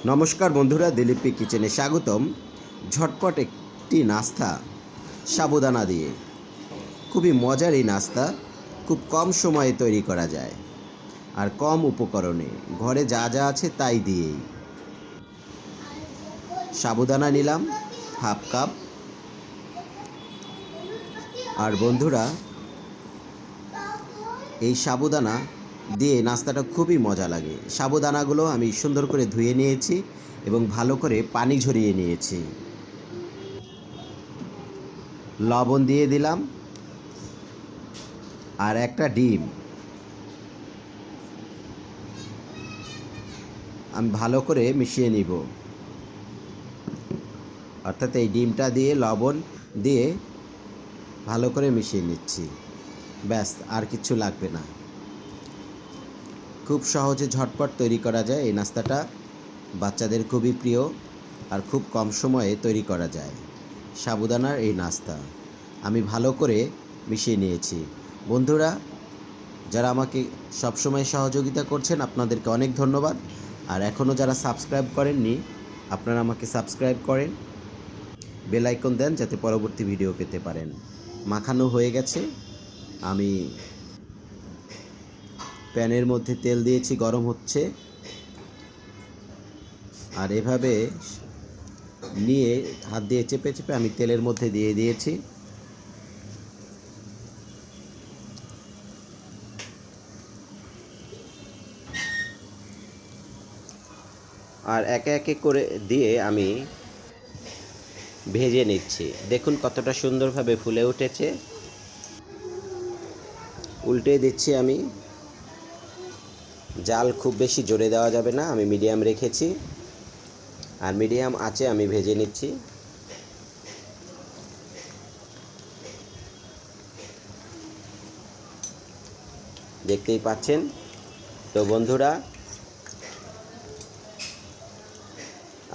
নমস্কার বন্ধুরা, দিলীপী কিচেনে স্বাগতম। ঝটপট একটি নাস্তা সাবুদানা দিয়ে। খুবই মজার এই নাস্তা, খুব কম সময়ে তৈরি করা যায় আর কম উপকরণে, ঘরে যা যা আছে তাই দিয়েই। সাবুদানা নিলাম হাফ কাপ। আর বন্ধুরা, এই সাবুদানা দিয়ে নাস্তাটা খুবই মজা লাগে। সাবুদানাগুলো আমি সুন্দর করে ধুয়ে নিয়েছি এবং ভালো করে পানি ঝরিয়ে নিয়েছি। লবণ দিয়ে দিলাম আর একটা ডিম। আমি ভালো করে মিশিয়ে নিব, অর্থাৎ এই ডিমটা দিয়ে লবণ দিয়ে ভালো করে মিশিয়ে নিচ্ছি। ব্যাস, আর কিছু লাগবে না। খুব সহজে ঝটপট তৈরি করা যায় এই নাস্তাটা। বাচ্চাদের খুবই প্রিয় আর খুব কম সময়ে তৈরি করা যায় সাবুদানার এই নাস্তা। আমি ভালো করে মিশিয়ে নিয়েছি। বন্ধুরা, যারা আমাকে সবসময় সহযোগিতা করছেন, আপনাদেরকে অনেক ধন্যবাদ। আর এখনও যারা সাবস্ক্রাইব করেননি, আপনারা আমাকে সাবস্ক্রাইব করেন, বেল আইকন দেন যাতে পরবর্তী ভিডিও পেতে পারেন। মাখানো হয়ে গেছে। আমি প্যানের মধ্যে তেল দিয়েছি, গরম হচ্ছে। আর এভাবে নিয়ে হাত দিয়ে চেপে চেপে আমি তেলের মধ্যে দিয়ে দিয়েছি। আর একে একে করে দিয়ে আমি ভেজে নিচ্ছি। দেখুন কতটা সুন্দরভাবে ফুলে উঠেছে। উল্টে দিচ্ছি আমি। জাল খুব বেশি জোরে দেওয়া যাবে না, আমি মিডিয়াম রেখেছি। আর মিডিয়াম আঁচে আমি ভেজে নিচ্ছি। দেখতেই পাচ্ছেন। তো বন্ধুরা,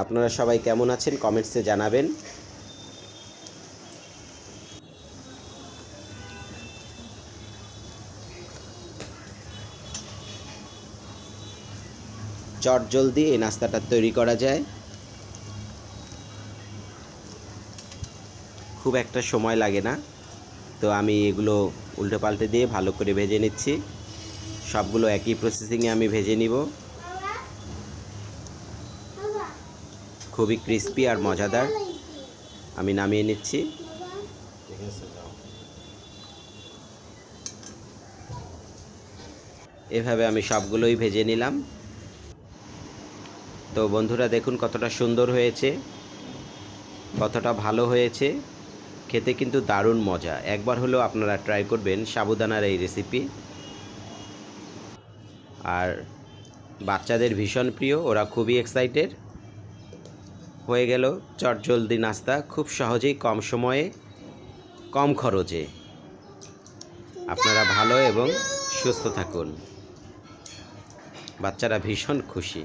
আপনারা সবাই কেমন আছেন কমেন্টসে জানাবেন। চটজলদি এই নাস্তাটা তৈরি করা যায়, খুব একটা সময় লাগে না। তো আমি এগুলো উল্টে পাল্টে দিয়ে ভালো করে ভেজে নিচ্ছি। সবগুলো একই প্রসেসিংয়ে আমি ভেজে নিব। খুবই ক্রিস্পি আর মজাদার। আমি নামিয়ে নিচ্ছি। এভাবে আমি সবগুলোই ভেজে নিলাম। তো বন্ধুরা, দেখুন কতটা সুন্দর হয়েছে, কতটা ভালো হয়েছে। খেতে কিন্তু দারুণ মজা। একবার হলেও আপনারা ট্রাই করবেন সাবুদানার এই রেসিপি। আর বাচ্চাদের ভীষণ প্রিয়, ওরা খুবই এক্সাইটেড। হয়ে গেল চটজলদি নাস্তা, খুব সহজেই, কম সময়ে, কম খরচে। আপনারা ভালো এবং সুস্থ থাকুন। বাচ্চারা ভীষণ খুশি।